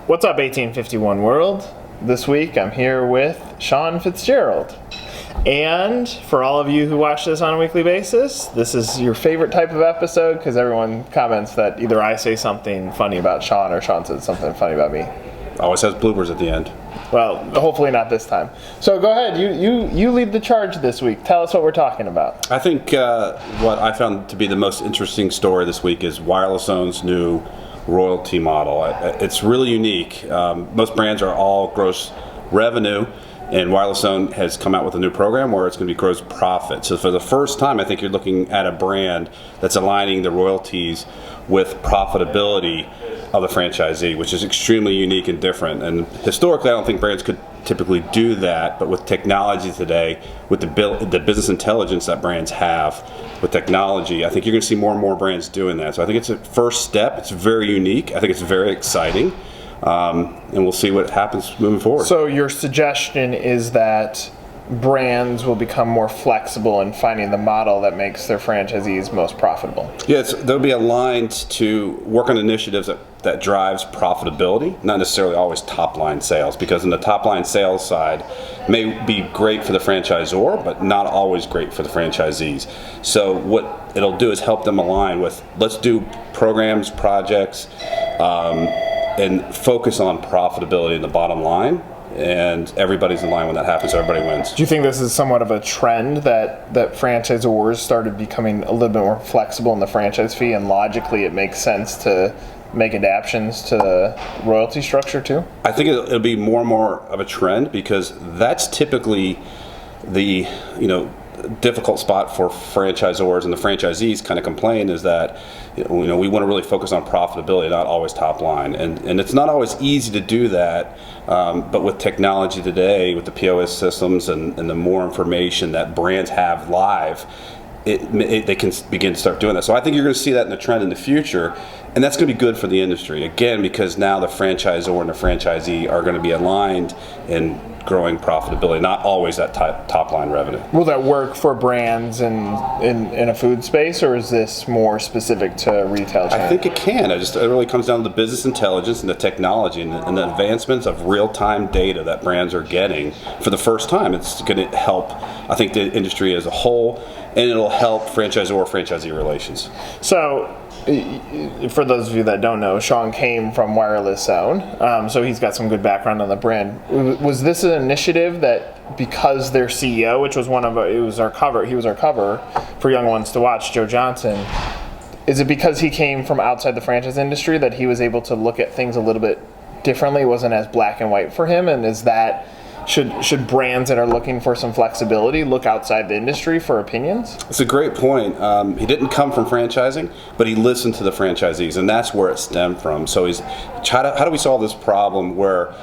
What's up, 1851 world? This week I'm here with Sean Fitzgerald. And for all of you who watch this on a weekly basis, this is your favorite type of episode because everyone comments that either I say something funny about Sean or Sean says something funny about me. Always has bloopers at the end. Well, hopefully not this time. So go ahead, you lead the charge this week. Tell us what we're talking about. I think what I found to be the most interesting story this week is Wireless Zone's new royalty model. It's really unique. Most brands are all gross revenue, and Wireless Zone has come out with a new program where it's going to be gross profit. So for the first time, I think you're looking at a brand that's aligning the royalties with profitability of the franchisee, which is extremely unique and different. And historically, I don't think brands could typically do that, but with technology today, with the business intelligence that brands have with technology, I think you're going to see more and more brands doing that. So I think it's a first step. It's very unique. I think it's very exciting, and we'll see what happens moving forward. So your suggestion is that brands will become more flexible in finding the model that makes their franchisees most profitable. Yes, they'll be aligned to work on initiatives that drives profitability, not necessarily always top-line sales, because in the top-line sales side may be great for the franchisor, but not always great for the franchisees. So what it'll do is help them align with, let's do programs, projects, and focus on profitability in the bottom line. And everybody's in line when that happens, so everybody wins. Do you think this is somewhat of a trend that franchisors started becoming a little bit more flexible in the franchise fee, and logically it makes sense to make adaptations to the royalty structure too? I think it'll be more and more of a trend, because that's typically the difficult spot for franchisors, and the franchisees kind of complain is that we want to really focus on profitability, not always top line, and it's not always easy to do that. But with technology today, with the POS systems and the more information that brands have live, they can begin to start doing that. So I think you're going to see that in the trend in the future, and that's going to be good for the industry, again, because now the franchisor and the franchisee are going to be aligned in growing profitability, not always that top line revenue. Will that work for brands in a food space, or is this more specific to retail chains? I think it can. It really comes down to the business intelligence and the technology and the advancements of real-time data that brands are getting for the first time. It's going to help, I think, the industry as a whole, and it'll help franchisor-franchisee relations. So, for those of you that don't know, Sean came from Wireless Zone, so he's got some good background on the brand. Was this an initiative that, because their CEO, which was he was our cover for Young Ones to Watch, Joe Johnson, is it because he came from outside the franchise industry that he was able to look at things a little bit differently? It wasn't as black and white for him, and is that should brands that are looking for some flexibility look outside the industry for opinions? It's a great point. He didn't come from franchising, but he listened to the franchisees, and that's where it stemmed from. So how do we solve this problem where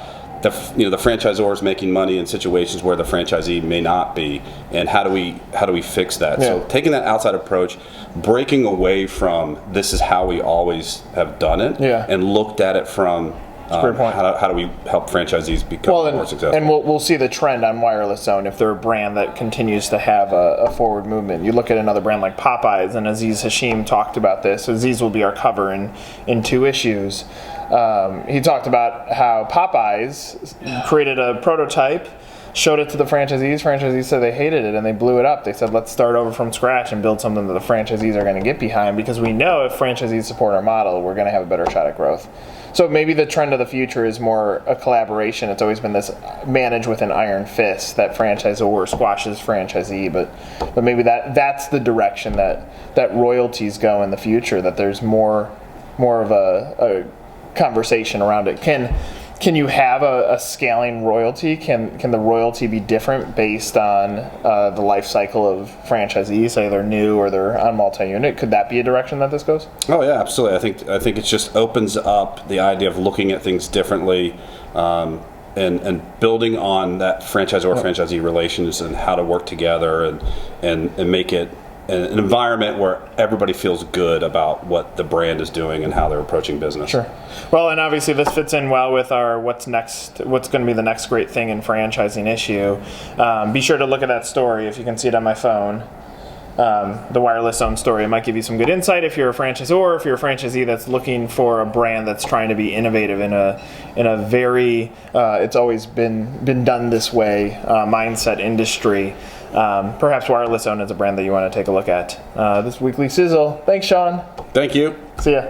the franchisor is making money in situations where the franchisee may not be, and how do we fix that? Yeah. So taking that outside approach, breaking away from this is how we always have done it, yeah, and looked at it from great point. How do we help franchisees become more successful? And we'll see the trend on Wireless Zone if they're a brand that continues to have a forward movement. You look at another brand like Popeyes, and Aziz Hashim talked about this. Aziz will be our cover in 2 issues. He talked about how Popeyes created a prototype, showed it to the franchisees. Franchisees said they hated it and they blew it up. They said, let's start over from scratch and build something that the franchisees are going to get behind, because we know if franchisees support our model, we're going to have a better shot at growth. So maybe the trend of the future is more a collaboration. It's always been this manage with an iron fist, that franchisor squashes franchisee, but maybe that's the direction that royalties go in the future, that there's more of a conversation around it. Can you have a scaling royalty? Can the royalty be different based on the life cycle of franchisees, say they're new or they're on multi-unit? Could that be a direction that this goes? Oh yeah, absolutely. I think it just opens up the idea of looking at things differently, and building on that franchisor-franchisee relations and how to work together and make it an environment where everybody feels good about what the brand is doing and how they're approaching business. Sure. Well, and obviously this fits in well with our what's going to be the next great thing in franchising issue. Be sure to look at that story if you can see it on my phone. the wireless zone story. It might give you some good insight if you're a franchisor, or if you're a franchisee that's looking for a brand that's trying to be innovative in a very it's always been done this way mindset industry. Perhaps Wireless Zone is a brand that you want to take a look at. This weekly Sizzle. Thanks, Sean. Thank you. See ya.